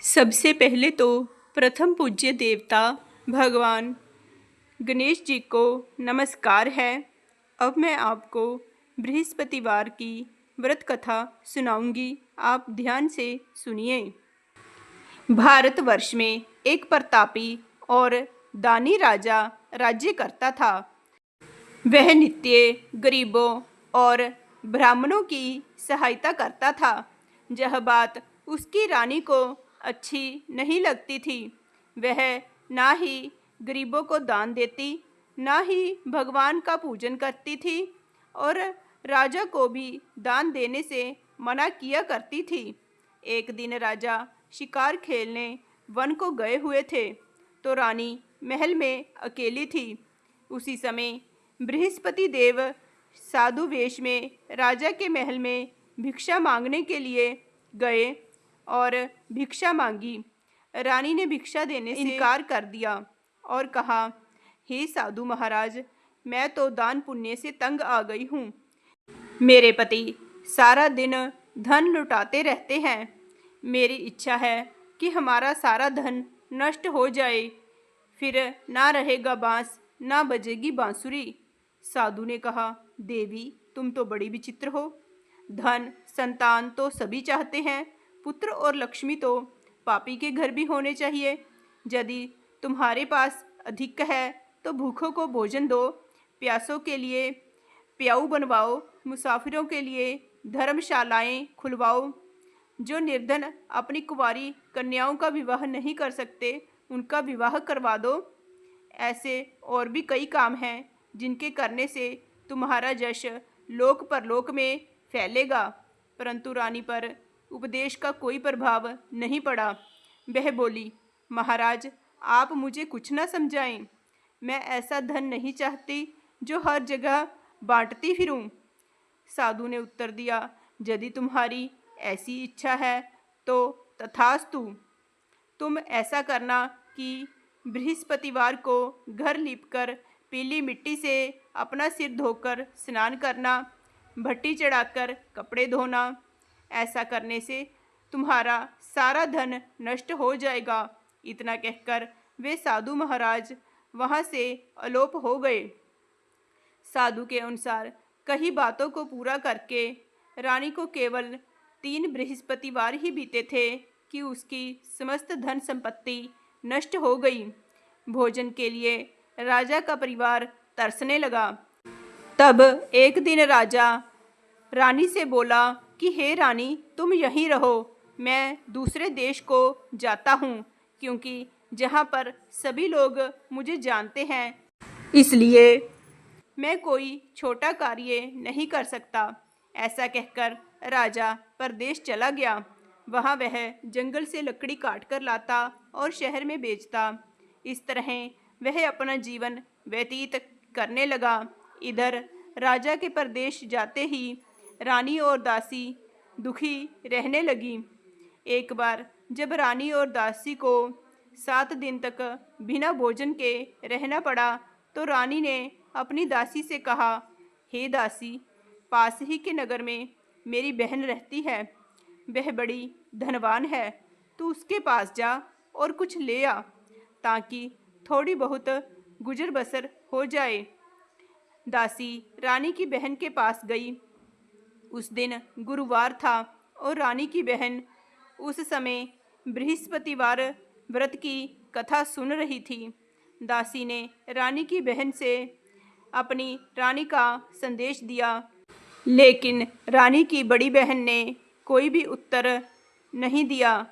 सबसे पहले तो प्रथम पूज्य देवता भगवान गणेश जी को नमस्कार है। अब मैं आपको बृहस्पतिवार की व्रत कथा सुनाऊंगी, आप ध्यान से सुनिए। भारतवर्ष में एक प्रतापी और दानी राजा राज्य करता था। वह नित्य गरीबों और ब्राह्मणों की सहायता करता था। यह बात उसकी रानी को अच्छी नहीं लगती थी। वह ना ही गरीबों को दान देती, ना ही भगवान का पूजन करती थी और राजा को भी दान देने से मना किया करती थी। एक दिन राजा शिकार खेलने वन को गए हुए थे, तो रानी महल में अकेली थी। उसी समय बृहस्पति देव साधु वेश में राजा के महल में भिक्षा मांगने के लिए गए और भिक्षा मांगी। रानी ने भिक्षा देने से इनकार कर दिया और कहा, हे साधु महाराज, मैं तो दान पुण्य से तंग आ गई हूँ। मेरे पति सारा दिन धन लुटाते रहते हैं। मेरी इच्छा है कि हमारा सारा धन नष्ट हो जाए, फिर ना रहेगा बांस, ना बजेगी बांसुरी। साधु ने कहा, देवी, तुम तो बड़ी विचित्र हो। धन संतान तो सभी चाहते हैं, पुत्र और लक्ष्मी तो पापी के घर भी होने चाहिए। यदि तुम्हारे पास अधिक है तो भूखों को भोजन दो, प्यासों के लिए प्याऊ बनवाओ, मुसाफिरों के लिए धर्मशालाएं खुलवाओ। जो निर्धन अपनी कुंवारी कन्याओं का विवाह नहीं कर सकते, उनका विवाह करवा दो। ऐसे और भी कई काम हैं जिनके करने से तुम्हारा यश लोक परलोक में फैलेगा। परंतु रानी पर उपदेश का कोई प्रभाव नहीं पड़ा। वह बोली, महाराज, आप मुझे कुछ न समझाएं। मैं ऐसा धन नहीं चाहती जो हर जगह बांटती फिरूं। साधु ने उत्तर दिया, यदि तुम्हारी ऐसी इच्छा है तो तथास्तु। तुम ऐसा करना कि बृहस्पतिवार को घर लीपकर पीली मिट्टी से अपना सिर धोकर स्नान करना, भट्टी चढ़ाकर कपड़े धोना। ऐसा करने से तुम्हारा सारा धन नष्ट हो जाएगा। इतना कहकर वे साधु महाराज वहाँ से अलोप हो गए। साधु के अनुसार कई बातों को पूरा करके रानी को केवल 3 बृहस्पतिवार ही बीते थे कि उसकी समस्त धन संपत्ति नष्ट हो गई। भोजन के लिए राजा का परिवार तरसने लगा। तब एक दिन राजा रानी से बोला कि हे रानी, तुम यहीं रहो, मैं दूसरे देश को जाता हूँ, क्योंकि जहाँ पर सभी लोग मुझे जानते हैं, इसलिए मैं कोई छोटा कार्य नहीं कर सकता। ऐसा कहकर राजा परदेश चला गया। वहाँ वह जंगल से लकड़ी काट कर लाता और शहर में बेचता। इस तरह वह अपना जीवन व्यतीत करने लगा। इधर राजा के परदेश जाते ही रानी और दासी दुखी रहने लगी। एक बार जब रानी और दासी को 7 दिन तक बिना भोजन के रहना पड़ा, तो रानी ने अपनी दासी से कहा, हे दासी, पास ही के नगर में मेरी बहन रहती है। वह बड़ी धनवान है, तू उसके पास जा और कुछ ले आ, ताकि थोड़ी बहुत गुजर बसर हो जाए। दासी रानी की बहन के पास गई। उस दिन गुरुवार था और रानी की बहन उस समय बृहस्पतिवार व्रत की कथा सुन रही थी। दासी ने रानी की बहन से अपनी रानी का संदेश दिया, लेकिन रानी की बड़ी बहन ने कोई भी उत्तर नहीं दिया।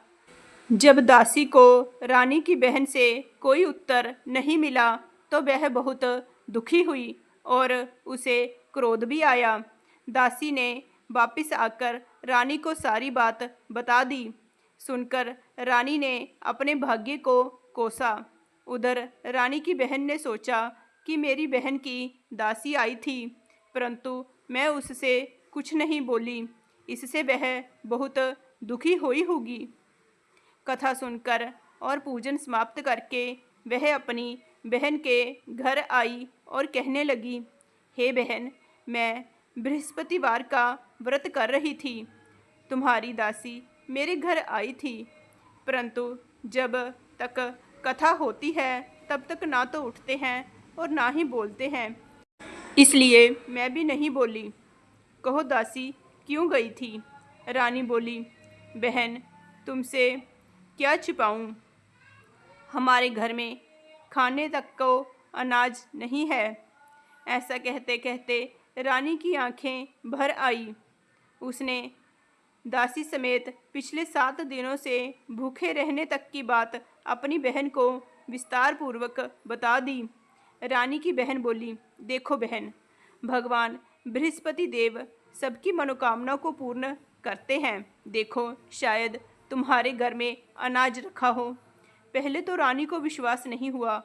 जब दासी को रानी की बहन से कोई उत्तर नहीं मिला तो वह बहुत दुखी हुई और उसे क्रोध भी आया। दासी ने वापस आकर रानी को सारी बात बता दी। सुनकर रानी ने अपने भाग्य को कोसा। उधर रानी की बहन ने सोचा कि मेरी बहन की दासी आई थी, परंतु मैं उससे कुछ नहीं बोली, इससे वह बहुत दुखी हुई होगी। कथा सुनकर और पूजन समाप्त करके वह अपनी बहन के घर आई और कहने लगी, हे बहन, मैं बृहस्पतिवार का व्रत कर रही थी। तुम्हारी दासी मेरे घर आई थी। परंतु जब तक कथा होती है तब तक ना तो उठते हैं और ना ही बोलते हैं, इसलिए मैं भी नहीं बोली। कहो दासी, क्यों गई थी? रानी बोली, बहन, तुमसे क्या छिपाऊं? हमारे घर में खाने तक को अनाज नहीं है। ऐसा कहते कहते रानी की आंखें भर आई। उसने दासी समेत पिछले 7 दिनों से भूखे रहने तक की बात अपनी बहन को विस्तार पूर्वक बता दी। रानी की बहन बोली, देखो बहन, भगवान बृहस्पति देव सबकी मनोकामना को पूर्ण करते हैं। देखो, शायद तुम्हारे घर में अनाज रखा हो। पहले तो रानी को विश्वास नहीं हुआ,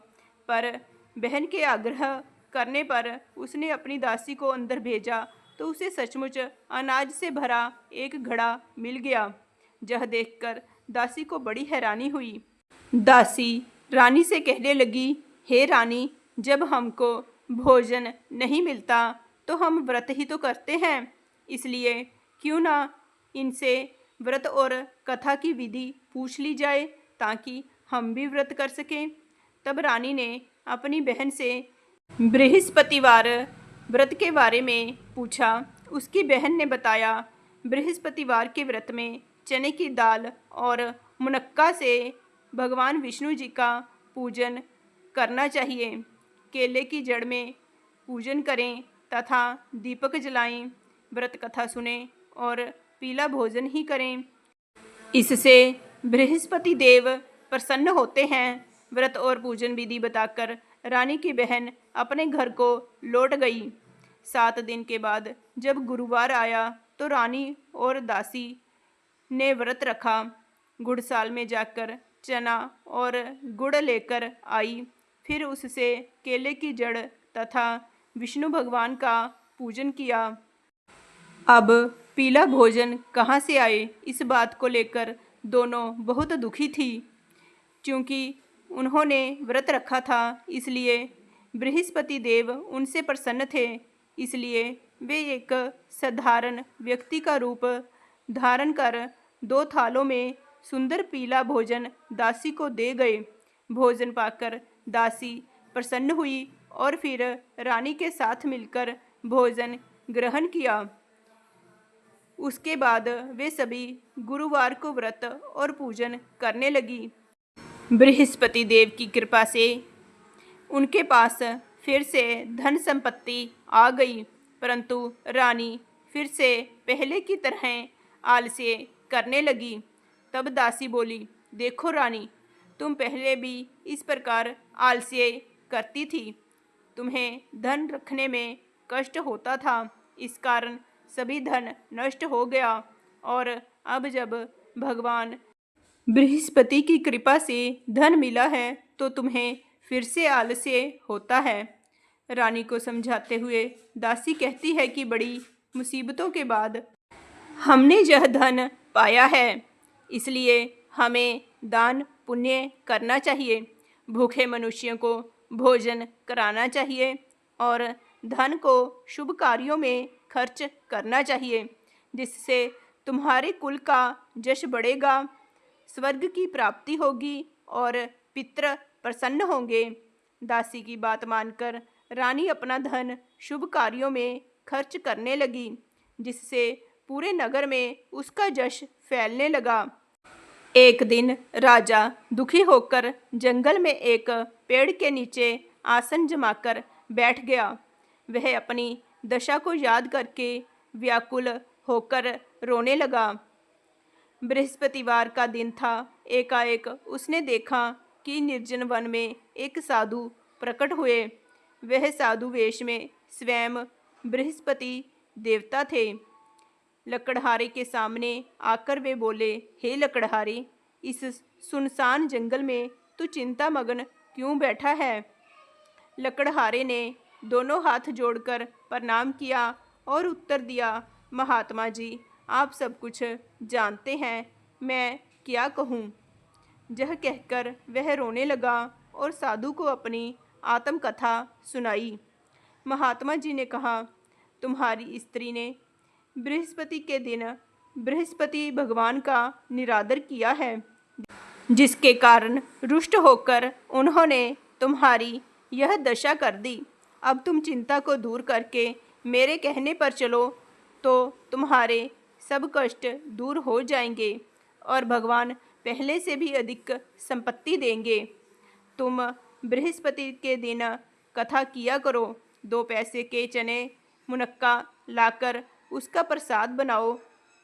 पर बहन के आग्रह करने पर उसने अपनी दासी को अंदर भेजा तो उसे सचमुच अनाज से भरा एक घड़ा मिल गया। यह देखकर दासी को बड़ी हैरानी हुई। दासी रानी से कहने लगी, हे रानी, जब हमको भोजन नहीं मिलता तो हम व्रत ही तो करते हैं, इसलिए क्यों ना इनसे व्रत और कथा की विधि पूछ ली जाए ताकि हम भी व्रत कर सकें। तब रानी ने अपनी बहन से बृहस्पतिवार व्रत के बारे में पूछा। उसकी बहन ने बताया, बृहस्पतिवार के व्रत में चने की दाल और मुनक्का से भगवान विष्णु जी का पूजन करना चाहिए। केले की जड़ में पूजन करें तथा दीपक जलाएं, व्रत कथा सुनें और पीला भोजन ही करें। इससे बृहस्पति देव प्रसन्न होते हैं। व्रत और पूजन विधि बताकर रानी की बहन अपने घर को लौट गई। 7 दिन के बाद जब गुरुवार आया तो रानी और दासी ने व्रत रखा। गुड़साल में जाकर चना और गुड़ लेकर आई, फिर उससे केले की जड़ तथा विष्णु भगवान का पूजन किया। अब पीला भोजन कहाँ से आए, इस बात को लेकर दोनों बहुत दुखी थी। क्योंकि उन्होंने व्रत रखा था, इसलिए बृहस्पति देव उनसे प्रसन्न थे। इसलिए वे एक साधारण व्यक्ति का रूप धारण कर 2 थालों में सुंदर पीला भोजन दासी को दे गए। भोजन पाकर दासी प्रसन्न हुई और फिर रानी के साथ मिलकर भोजन ग्रहण किया। उसके बाद वे सभी गुरुवार को व्रत और पूजन करने लगी। बृहस्पति देव की कृपा से उनके पास फिर से धन संपत्ति आ गई, परंतु रानी फिर से पहले की तरह आलस्य करने लगी। तब दासी बोली, देखो रानी, तुम पहले भी इस प्रकार आलस्य करती थी। तुम्हें धन रखने में कष्ट होता था, इस कारण सभी धन नष्ट हो गया, और अब जब भगवान बृहस्पति की कृपा से धन मिला है तो तुम्हें फिर से आलस्य होता है। रानी को समझाते हुए दासी कहती है कि बड़ी मुसीबतों के बाद हमने यह धन पाया है, इसलिए हमें दान पुण्य करना चाहिए, भूखे मनुष्यों को भोजन कराना चाहिए और धन को शुभ कार्यों में खर्च करना चाहिए, जिससे तुम्हारे कुल का यश बढ़ेगा, स्वर्ग की प्राप्ति होगी और पितृ प्रसन्न होंगे। दासी की बात मानकर रानी अपना धन शुभ कार्यों में खर्च करने लगी, जिससे पूरे नगर में उसका यश फैलने लगा। एक दिन राजा दुखी होकर जंगल में एक पेड़ के नीचे आसन जमाकर बैठ गया। वह अपनी दशा को याद करके व्याकुल होकर रोने लगा। बृहस्पतिवार का दिन था। एकाएक उसने देखा कि निर्जन वन में एक साधु प्रकट हुए। वह साधु वेश में स्वयं बृहस्पति देवता थे। लकड़हारे के सामने आकर वे बोले, हे लकड़हारे, इस सुनसान जंगल में तू चिंता मग्न क्यों बैठा है? लकड़हारे ने दोनों हाथ जोड़कर प्रणाम किया और उत्तर दिया, महात्मा जी, आप सब कुछ जानते हैं, मैं क्या कहूँ? यह कहकर वह रोने लगा और साधु को अपनी आत्मकथा सुनाई। महात्मा जी ने कहा, तुम्हारी स्त्री ने बृहस्पति के दिन बृहस्पति भगवान का निरादर किया है, जिसके कारण रुष्ट होकर उन्होंने तुम्हारी यह दशा कर दी। अब तुम चिंता को दूर करके मेरे कहने पर चलो तो तुम्हारे सब कष्ट दूर हो जाएंगे और भगवान पहले से भी अधिक संपत्ति देंगे। तुम बृहस्पति के दिन कथा किया करो। 2 पैसे के चने मुनक्का लाकर उसका प्रसाद बनाओ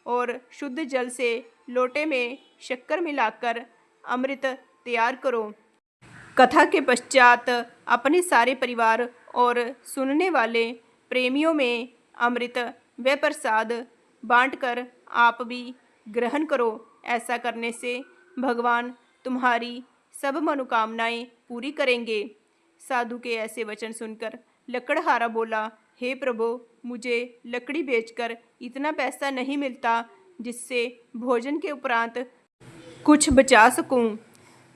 और शुद्ध जल से लोटे में शक्कर मिलाकर अमृत तैयार करो। कथा के पश्चात अपने सारे परिवार और सुनने वाले प्रेमियों में अमृत व प्रसाद बांटकर आप भी ग्रहण करो। ऐसा करने से भगवान तुम्हारी सब मनोकामनाएं पूरी करेंगे। साधु के ऐसे वचन सुनकर लकड़हारा बोला, हे प्रभु, मुझे लकड़ी बेचकर इतना पैसा नहीं मिलता जिससे भोजन के उपरांत कुछ बचा सकूं।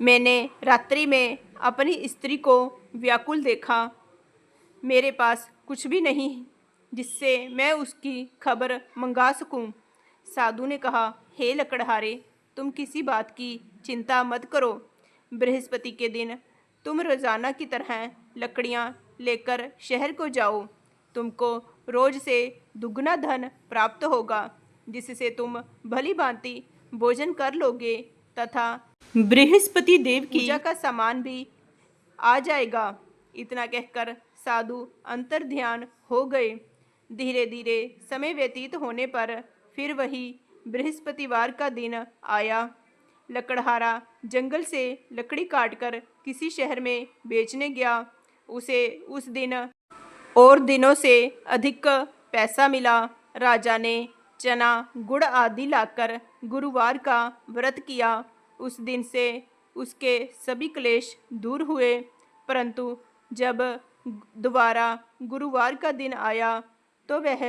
मैंने रात्रि में अपनी स्त्री को व्याकुल देखा। मेरे पास कुछ भी नहीं जिससे मैं उसकी खबर मंगा सकूं। साधु ने कहा, हे लकड़हारे, तुम किसी बात की चिंता मत करो। बृहस्पति के दिन तुम रोजाना की तरह लकड़ियां लेकर शहर को जाओ। तुमको रोज से दुगना धन प्राप्त होगा, जिससे तुम भली भांति भोजन कर लोगे तथा बृहस्पति देव की पूजा का सामान भी आ जाएगा। इतना कहकर साधु अंतर ध्यान हो गए। धीरे धीरे समय व्यतीत होने पर फिर वही बृहस्पतिवार का दिन आया। लकड़हारा जंगल से लकड़ी काटकर किसी शहर में बेचने गया। उसे उस दिन और दिनों से अधिक पैसा मिला। राजा ने चना गुड़ आदि लाकर गुरुवार का व्रत किया। उस दिन से उसके सभी क्लेश दूर हुए। परंतु जब दोबारा गुरुवार का दिन आया तो वह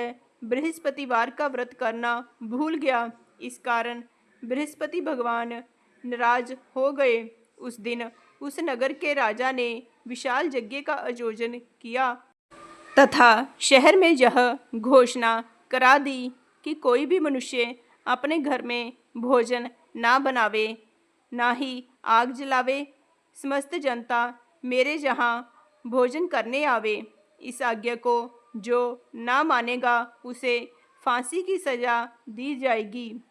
बृहस्पतिवार का व्रत करना भूल गया। इस कारण बृहस्पति भगवान नाराज हो गए। उस दिन उस नगर के राजा ने विशाल यज्ञ का आयोजन किया तथा शहर में यह घोषणा करा दी कि कोई भी मनुष्य अपने घर में भोजन ना बनावे, ना ही आग जलावे। समस्त जनता मेरे यहाँ भोजन करने आवे। इस आज्ञा को जो ना मानेगा उसे फांसी की सजा दी जाएगी।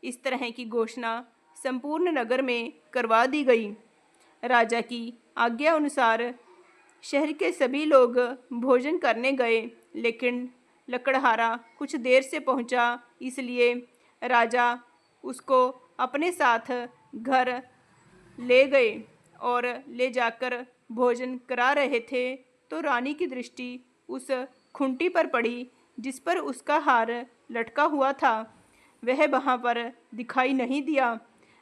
इस तरह की घोषणा संपूर्ण नगर में करवा दी गई। राजा की आज्ञा अनुसार शहर के सभी लोग भोजन करने गए, लेकिन लकड़हारा कुछ देर से पहुंचा, इसलिए राजा उसको अपने साथ घर ले गए और ले जाकर भोजन करा रहे थे तो रानी की दृष्टि उस खूंटी पर पड़ी जिस पर उसका हार लटका हुआ था। वह वहाँ पर दिखाई नहीं दिया।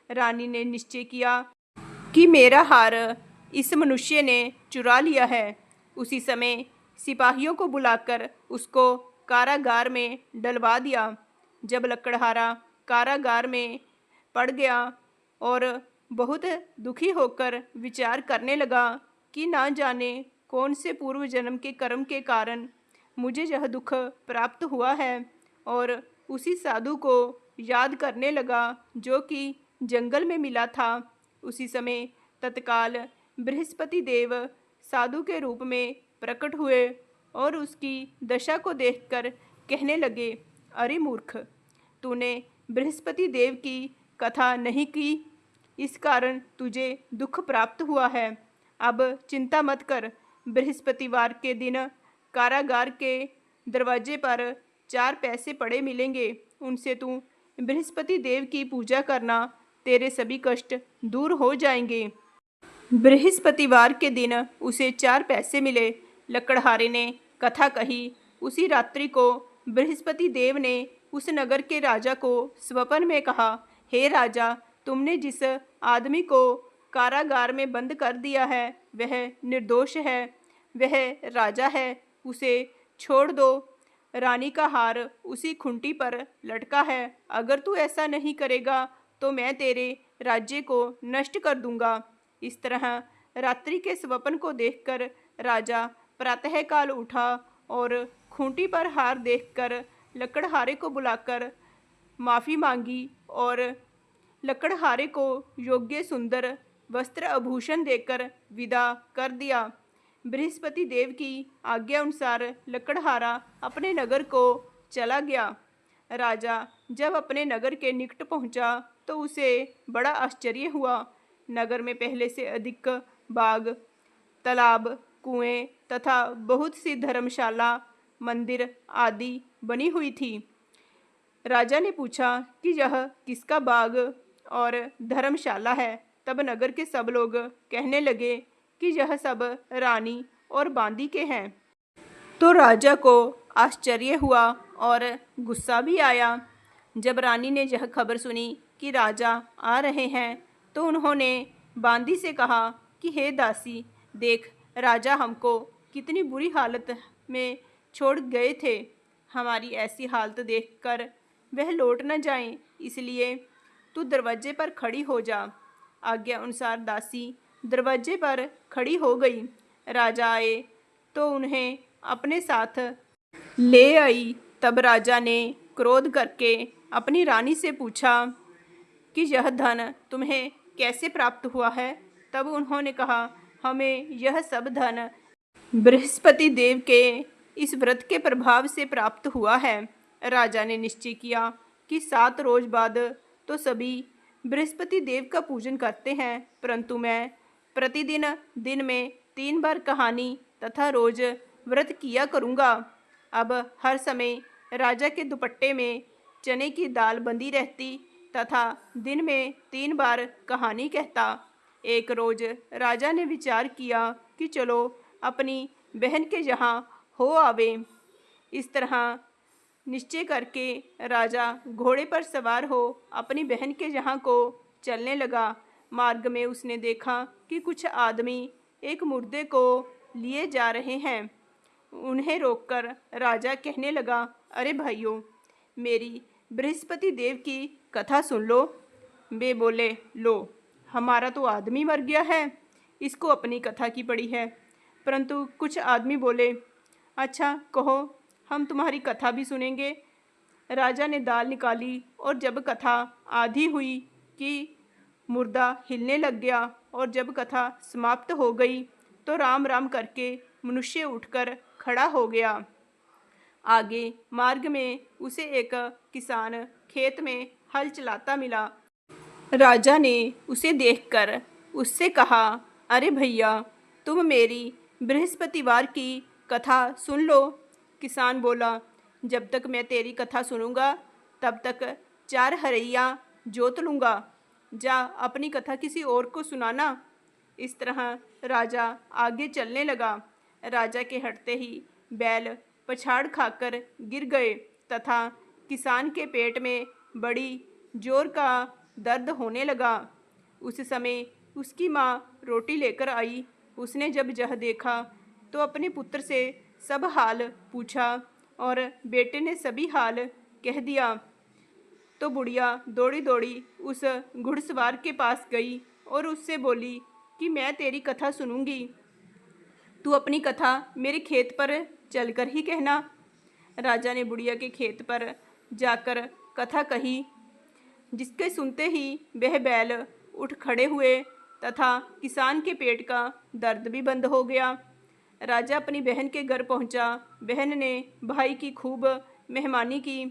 रानी ने निश्चय किया कि मेरा हार इस मनुष्य ने चुरा लिया है। उसी समय सिपाहियों को बुलाकर उसको कारागार में डलवा दिया। जब लकड़हारा कारागार में पड़ गया और बहुत दुखी होकर विचार करने लगा कि ना जाने कौन से पूर्व जन्म के कर्म के कारण मुझे यह दुख प्राप्त हुआ है, और उसी साधु को याद करने लगा जो कि जंगल में मिला था। उसी समय तत्काल बृहस्पति देव साधु के रूप में प्रकट हुए और उसकी दशा को देखकर कहने लगे, अरे मूर्ख, तूने बृहस्पति देव की कथा नहीं की, इस कारण तुझे दुख प्राप्त हुआ है। अब चिंता मत कर। बृहस्पतिवार के दिन कारागार के दरवाजे पर 4 पैसे पड़े मिलेंगे। उनसे तू बृहस्पति देव की पूजा करना, तेरे सभी कष्ट दूर हो जाएंगे। बृहस्पतिवार के दिन उसे 4 पैसे मिले। लकड़हारे ने कथा कही। उसी रात्रि को बृहस्पति देव ने उस नगर के राजा को स्वप्न में कहा, हे राजा, तुमने जिस आदमी को कारागार में बंद कर दिया है वह निर्दोष है, वह राजा है, उसे छोड़ दो। रानी का हार उसी खूंटी पर लटका है। अगर तू ऐसा नहीं करेगा तो मैं तेरे राज्य को नष्ट कर दूंगा। इस तरह रात्रि के स्वप्न को देखकर राजा प्रातःकाल उठा और खूंटी पर हार देखकर लकड़हारे को बुलाकर माफ़ी मांगी और लकड़हारे को योग्य सुंदर वस्त्र आभूषण देकर विदा कर दिया। बृहस्पति देव की आज्ञा अनुसार लकड़हारा अपने नगर को चला गया। राजा जब अपने नगर के निकट पहुंचा तो उसे बड़ा आश्चर्य हुआ। नगर में पहले से अधिक बाग, तालाब, कुएं तथा बहुत सी धर्मशाला, मंदिर आदि बनी हुई थी। राजा ने पूछा कि यह किसका बाग और धर्मशाला है। तब नगर के सब लोग कहने लगे कि यह सब रानी और बांदी के हैं। तो राजा को आश्चर्य हुआ और गुस्सा भी आया। जब रानी ने यह खबर सुनी कि राजा आ रहे हैं तो उन्होंने बांदी से कहा कि हे दासी, देख राजा हमको कितनी बुरी हालत में छोड़ गए थे। हमारी ऐसी हालत देखकर वह लौट न जाएं, इसलिए तू दरवाजे पर खड़ी हो जा। आज्ञा अनुसार दासी दरवाजे पर खड़ी हो गई। राजा आए तो उन्हें अपने साथ ले आई। तब राजा ने क्रोध करके अपनी रानी से पूछा कि यह धन तुम्हें कैसे प्राप्त हुआ है। तब उन्होंने कहा, हमें यह सब धन बृहस्पति देव के इस व्रत के प्रभाव से प्राप्त हुआ है। राजा ने निश्चय किया कि 7 रोज बाद तो सभी बृहस्पति देव का पूजन करते हैं, परंतु मैं प्रतिदिन दिन में 3 बार कहानी तथा रोज व्रत किया करूँगा। अब हर समय राजा के दुपट्टे में चने की दाल बंधी रहती तथा दिन में 3 बार कहानी कहता। एक रोज राजा ने विचार किया कि चलो अपनी बहन के यहाँ हो आवे। इस तरह निश्चय करके राजा घोड़े पर सवार हो अपनी बहन के यहाँ को चलने लगा। मार्ग में उसने देखा कि कुछ आदमी एक मुर्दे को लिए जा रहे हैं। उन्हें रोककर राजा कहने लगा, अरे भाइयों, मेरी बृहस्पति देव की कथा सुन लो। वे बोले, लो, हमारा तो आदमी मर गया है, इसको अपनी कथा की पड़ी है। परंतु कुछ आदमी बोले, अच्छा कहो, हम तुम्हारी कथा भी सुनेंगे। राजा ने दाल निकाली और जब कथा आधी हुई कि मुर्दा हिलने लग गया और जब कथा समाप्त हो गई तो राम राम करके मनुष्य उठकर खड़ा हो गया। आगे मार्ग में उसे एक किसान खेत में हल चलाता मिला। राजा ने उसे देखकर उससे कहा, अरे भैया, तुम मेरी बृहस्पतिवार की कथा सुन लो। किसान बोला, जब तक मैं तेरी कथा सुनूंगा तब तक 4 हरैया जोत लूँगा। जा अपनी कथा किसी और को सुनाना। इस तरह राजा आगे चलने लगा। राजा के हटते ही बैल पछाड़ खाकर गिर गए तथा किसान के पेट में बड़ी जोर का दर्द होने लगा। उस समय उसकी माँ रोटी लेकर आई। उसने जब यह देखा तो अपने पुत्र से सब हाल पूछा और बेटे ने सभी हाल कह दिया। तो बुढ़िया दौड़ी दौड़ी उस घुड़सवार के पास गई और उससे बोली कि मैं तेरी कथा सुनूंगी, तू अपनी कथा मेरे खेत पर चलकर ही कहना। राजा ने बुढ़िया के खेत पर जाकर कथा कही, जिसके सुनते ही वह बैल उठ खड़े हुए तथा किसान के पेट का दर्द भी बंद हो गया। राजा अपनी बहन के घर पहुंचा। बहन ने भाई की खूब मेहमानी की।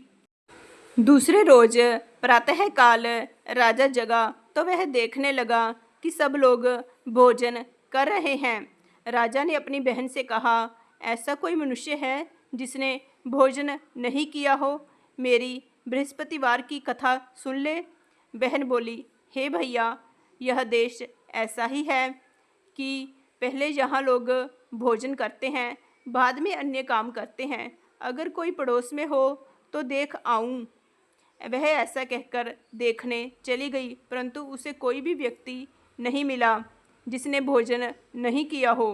दूसरे रोज प्रातःकाल राजा जगा तो वह देखने लगा कि सब लोग भोजन कर रहे हैं। राजा ने अपनी बहन से कहा, ऐसा कोई मनुष्य है जिसने भोजन नहीं किया हो? मेरी बृहस्पतिवार की कथा सुन ले। बहन बोली, हे भैया, यह देश ऐसा ही है कि पहले यहाँ लोग भोजन करते हैं, बाद में अन्य काम करते हैं। अगर कोई पड़ोस में हो तो देख आऊँ। वह ऐसा कहकर देखने चली गई, परंतु उसे कोई भी व्यक्ति नहीं मिला जिसने भोजन नहीं किया हो।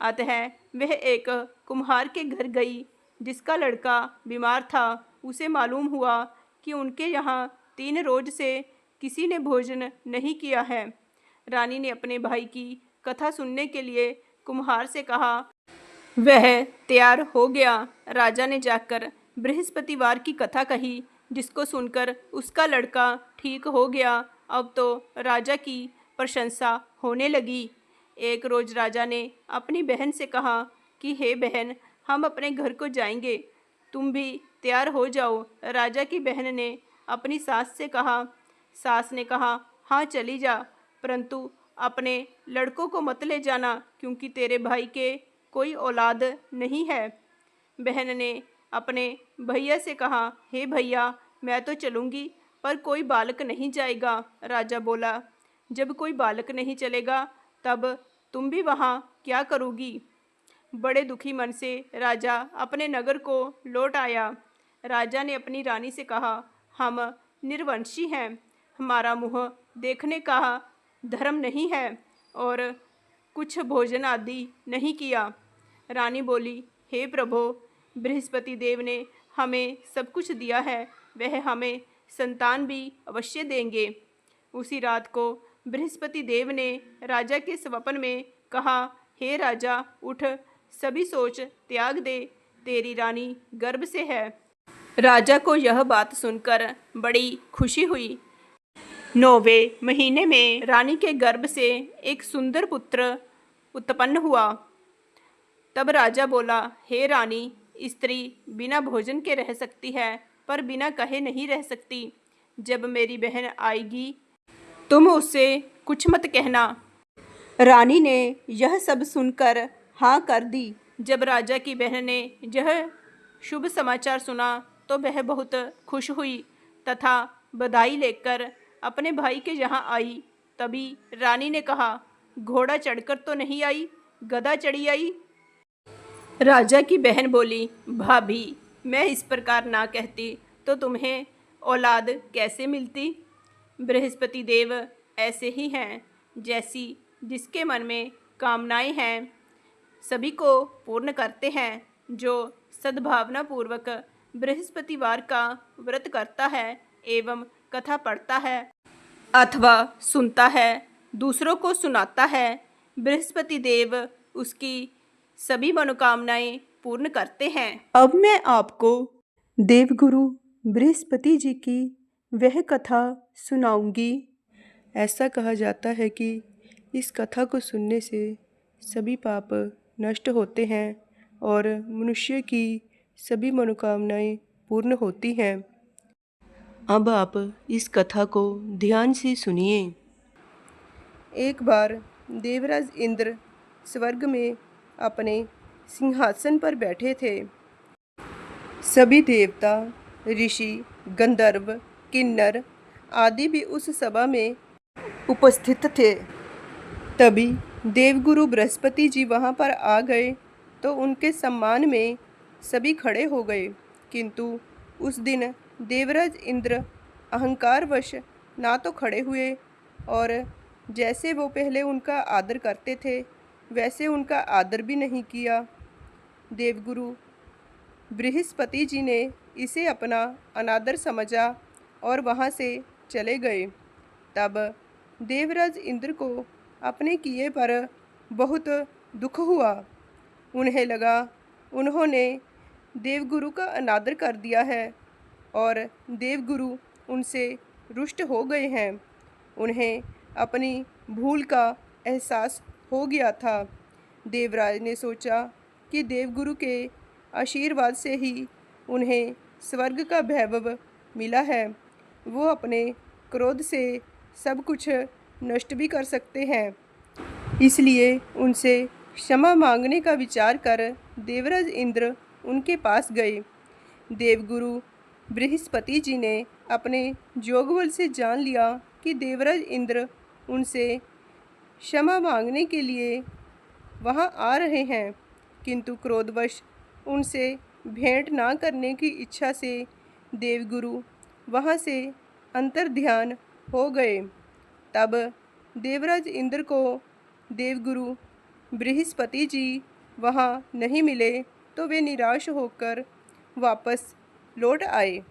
अतः वह एक कुम्हार के घर गई जिसका लड़का बीमार था। उसे मालूम हुआ कि उनके यहाँ 3 रोज से किसी ने भोजन नहीं किया है। रानी ने अपने भाई की कथा सुनने के लिए कुम्हार से कहा। वह तैयार हो गया। राजा ने जाकर बृहस्पतिवार की कथा कही, जिसको सुनकर उसका लड़का ठीक हो गया अब तो राजा की प्रशंसा होने लगी। एक रोज राजा ने अपनी बहन से कहा कि हे बहन, हम अपने घर को जाएंगे, तुम भी तैयार हो जाओ। राजा की बहन ने अपनी सास से कहा। सास ने कहा, हाँ चली जा, परंतु अपने लड़कों को मत ले जाना, क्योंकि तेरे भाई के कोई औलाद नहीं है। बहन ने अपने भैया से कहा, हे भैया, मैं तो चलूँगी, पर कोई बालक नहीं जाएगा। राजा बोला, जब कोई बालक नहीं चलेगा तब तुम भी वहाँ क्या करोगी। बड़े दुखी मन से राजा अपने नगर को लौट आया। राजा ने अपनी रानी से कहा, हम निर्वंशी हैं, हमारा मुँह देखने का धर्म नहीं है और कुछ भोजन आदि नहीं किया। रानी बोली, हे प्रभु, बृहस्पति देव ने हमें सब कुछ दिया है, वह हमें संतान भी अवश्य देंगे। उसी रात को बृहस्पति देव ने राजा के स्वप्न में कहा, हे राजा, उठ, सभी सोच त्याग दे, तेरी रानी गर्भ से है। राजा को यह बात सुनकर बड़ी खुशी हुई। 9वें महीने में रानी के गर्भ से एक सुंदर पुत्र उत्पन्न हुआ। तब राजा बोला, हे रानी, स्त्री बिना भोजन के रह सकती है, पर बिना कहे नहीं रह सकती। जब मेरी बहन आएगी तुम उससे कुछ मत कहना। रानी ने यह सब सुनकर हाँ कर दी। जब राजा की बहन ने यह शुभ समाचार सुना तो वह बहुत खुश हुई तथा बधाई लेकर अपने भाई के यहाँ आई। तभी रानी ने कहा, घोड़ा चढ़कर तो नहीं आई, गधा चढ़ी आई। राजा की बहन बोली, भाभी, मैं इस प्रकार ना कहती तो तुम्हें औलाद कैसे मिलती। बृहस्पति देव ऐसे ही हैं, जैसी जिसके मन में कामनाएं हैं सभी को पूर्ण करते हैं। जो सद्भावना पूर्वक बृहस्पतिवार का व्रत करता है एवं कथा पढ़ता है अथवा सुनता है, दूसरों को सुनाता है, बृहस्पति देव उसकी सभी मनोकामनाएं पूर्ण करते हैं। अब मैं आपको देवगुरु बृहस्पति जी की वह कथा सुनाऊंगी। ऐसा कहा जाता है कि इस कथा को सुनने से सभी पाप नष्ट होते हैं और मनुष्य की सभी मनोकामनाएं पूर्ण होती हैं। अब आप इस कथा को ध्यान से सुनिए। एक बार देवराज इंद्र स्वर्ग में अपने सिंहासन पर बैठे थे। सभी देवता, ऋषि, गंधर्व, किन्नर आदि भी उस सभा में उपस्थित थे। तभी देवगुरु बृहस्पति जी वहाँ पर आ गए तो उनके सम्मान में सभी खड़े हो गए। किंतु उस दिन देवराज इंद्र अहंकारवश ना तो खड़े हुए और जैसे वो पहले उनका आदर करते थे वैसे उनका आदर भी नहीं किया। देवगुरु बृहस्पति जी ने इसे अपना अनादर समझा और वहाँ से चले गए। तब देवराज इंद्र को अपने किए पर बहुत दुख हुआ। उन्हें लगा उन्होंने देवगुरु का अनादर कर दिया है और देवगुरु उनसे रुष्ट हो गए हैं। उन्हें अपनी भूल का एहसास हो गया था। देवराज ने सोचा कि देवगुरु के आशीर्वाद से ही उन्हें स्वर्ग का वैभव मिला है, वो अपने क्रोध से सब कुछ नष्ट भी कर सकते हैं। इसलिए उनसे क्षमा मांगने का विचार कर देवराज इंद्र उनके पास गए। देवगुरु बृहस्पति जी ने अपने जोगबल से जान लिया कि देवराज इंद्र उनसे क्षमा मांगने के लिए वहां आ रहे हैं, किंतु क्रोधवश उनसे भेंट ना करने की इच्छा से देवगुरु वहां से अंतर्ध्यान हो गए। तब देवराज इंद्र को देवगुरु बृहस्पति जी वहां नहीं मिले तो वे निराश होकर वापस लौट आए।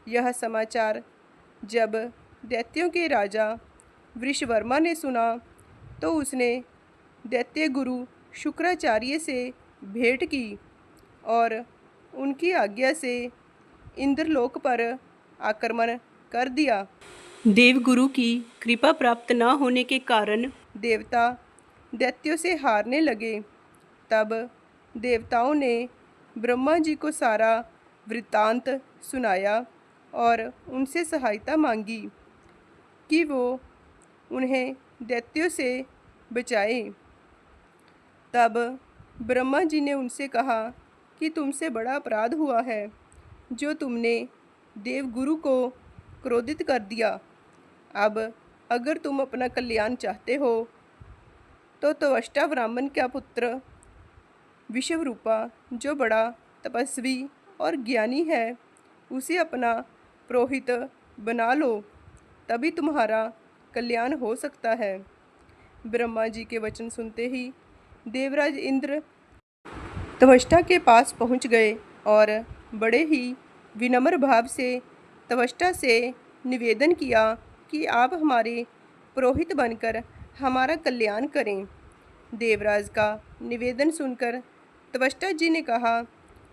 यह समाचार जब दैत्यों के राजा वृषवर्मा ने सुना तो उसने दैत्य गुरु शुक्राचार्य से भेंट की और उनकी आज्ञा से इंद्रलोक पर आक्रमण कर दिया। देवगुरु की कृपा प्राप्त न होने के कारण देवता दैत्यों से हारने लगे। तब देवताओं ने ब्रह्मा जी को सारा वृत्तांत सुनाया और उनसे सहायता मांगी कि वो उन्हें दैत्यों से बचाएं। तब ब्रह्मा जी ने उनसे कहा कि तुमसे बड़ा अपराध हुआ है जो तुमने देवगुरु को क्रोधित कर दिया। अब अगर तुम अपना कल्याण चाहते हो तो त्वष्टा ब्राह्मण का पुत्र विश्वरूपा जो बड़ा तपस्वी और ज्ञानी है उसे अपना पुरोहित बना लो, तभी तुम्हारा कल्याण हो सकता है। ब्रह्मा जी के वचन सुनते ही देवराज इंद्र त्वष्टा के पास पहुंच गए और बड़े ही विनम्र भाव से त्वष्टा से निवेदन किया कि आप हमारे पुरोहित बनकर हमारा कल्याण करें। देवराज का निवेदन सुनकर त्वष्टा जी ने कहा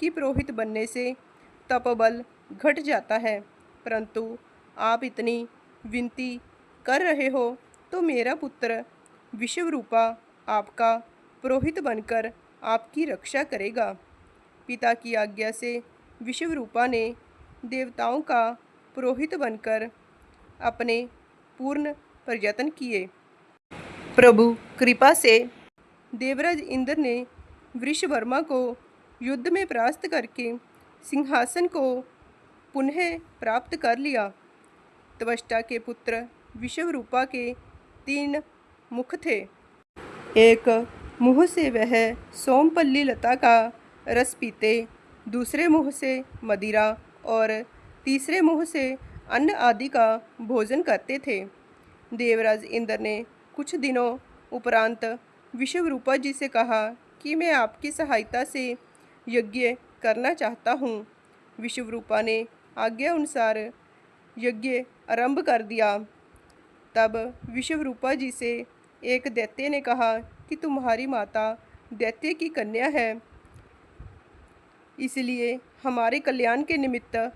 कि पुरोहित बनने से तपोबल घट जाता है, परंतु आप इतनी विनती कर रहे हो तो मेरा पुत्र विश्वरूपा आपका पुरोहित बनकर आपकी रक्षा करेगा। पिता की आज्ञा से विश्वरूपा ने देवताओं का पुरोहित बनकर अपने पूर्ण प्रयत्न किए। प्रभु कृपा से देवराज इंद्र ने वृषवर्मा को युद्ध में परास्त करके सिंहासन को पुनः प्राप्त कर लिया। त्वष्टा के पुत्र विश्वरूपा के 3 मुख थे। एक मुँह से वह सोमपल्ली लता का रस पीते, दूसरे मुँह से मदिरा और तीसरे मुँह से अन्न आदि का भोजन करते थे। देवराज इंद्र ने कुछ दिनों उपरांत विश्वरूपा जी से कहा कि मैं आपकी सहायता से यज्ञ करना चाहता हूँ। विश्वरूपा ने आज्ञा अनुसार यज्ञ आरंभ कर दिया। तब विश्वरूपा जी से एक दैत्य ने कहा कि तुम्हारी माता दैत्य की कन्या है, इसलिए हमारे कल्याण के निमित्त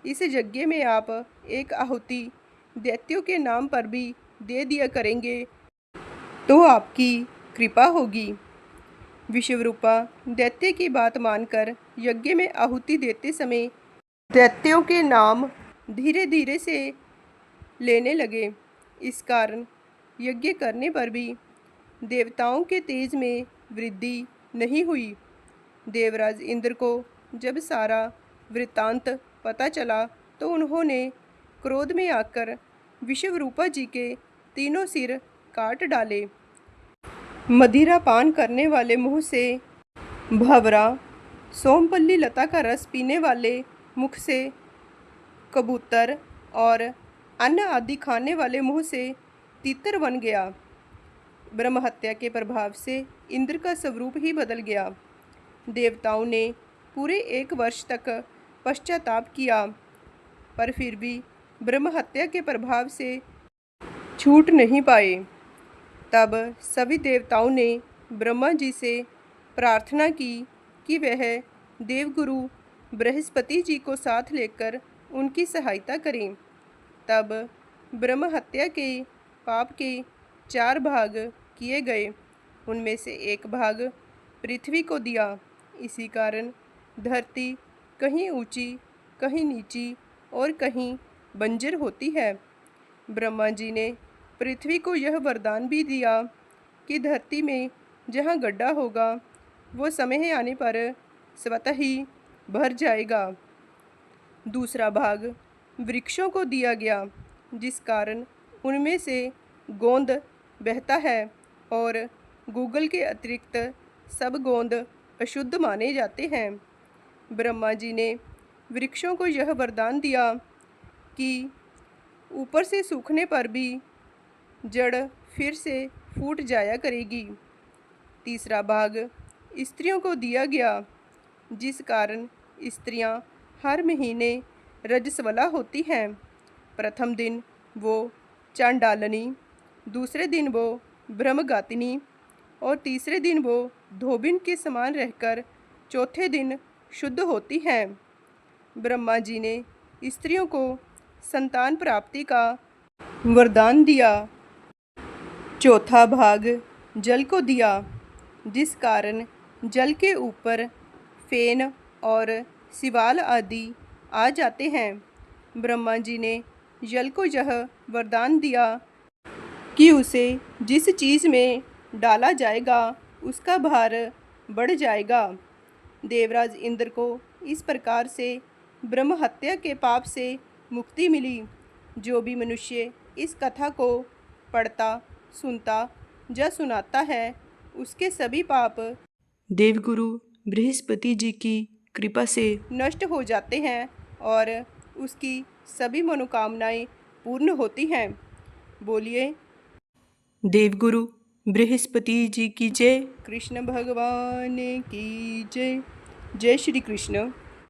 इस यज्ञ में आप एक आहुति दैत्यों के नाम पर भी दे दिया करेंगे तो आपकी कृपा होगी। विश्वरूपा दैत्य की बात मानकर यज्ञ में आहुति देते समय दैत्यों के नाम धीरे धीरे से लेने लगे। इस कारण यज्ञ करने पर भी देवताओं के तेज में वृद्धि नहीं हुई। देवराज इंद्र को जब सारा वृत्तांत पता चला तो उन्होंने क्रोध में आकर विश्वरूपा जी के 3 सिर काट डाले। मदिरा पान करने वाले मुँह से भंवरा, सोमपल्ली लता का रस पीने वाले मुख से कबूतर और अन्न आदि खाने वाले मुँह से तीतर बन गया। ब्रह्महत्या के प्रभाव से इंद्र का स्वरूप ही बदल गया। देवताओं ने पूरे 1 वर्ष तक पश्चाताप किया, पर फिर भी ब्रह्महत्या के प्रभाव से छूट नहीं पाए। तब सभी देवताओं ने ब्रह्मा जी से प्रार्थना की कि वह देवगुरु बृहस्पति जी को साथ लेकर उनकी सहायता करें। तब ब्रह्महत्या के पाप के 4 भाग किए गए, उनमें से 1 भाग पृथ्वी को दिया। इसी कारण धरती कहीं ऊंची, कहीं नीची और कहीं बंजर होती है। ब्रह्मा जी ने पृथ्वी को यह वरदान भी दिया कि धरती में जहाँ गड्ढा होगा वो समय आने पर स्वतः ही भर जाएगा। दूसरा भाग वृक्षों को दिया गया, जिस कारण उनमें से गोंद बहता है और गूगल के अतिरिक्त सब गोंद अशुद्ध माने जाते हैं। ब्रह्मा जी ने वृक्षों को यह वरदान दिया कि ऊपर से सूखने पर भी जड़ फिर से फूट जाया करेगी। तीसरा भाग स्त्रियों को दिया गया, जिस कारण स्त्रियां हर महीने रजस्वला होती हैं। प्रथम दिन वो चांडालनी, दूसरे दिन वो ब्रह्मगातिनी और तीसरे दिन वो धोबिन के समान रहकर चौथे दिन शुद्ध होती हैं। ब्रह्मा जी ने स्त्रियों को संतान प्राप्ति का वरदान दिया। चौथा भाग जल को दिया, जिस कारण जल के ऊपर फेन और शिवाल आदि आ जाते हैं। ब्रह्मा जी ने जल को यह वरदान दिया कि उसे जिस चीज़ में डाला जाएगा उसका भार बढ़ जाएगा। देवराज इंद्र को इस प्रकार से ब्रह्म हत्या के पाप से मुक्ति मिली। जो भी मनुष्य इस कथा को पढ़ता, सुनता या सुनाता है, उसके सभी पाप देवगुरु बृहस्पति जी की कृपा से नष्ट हो जाते हैं और उसकी सभी मनोकामनाएं पूर्ण होती हैं। बोलिए देवगुरु बृहस्पति जी की जय। कृष्ण भगवान की जय। जय श्री कृष्ण।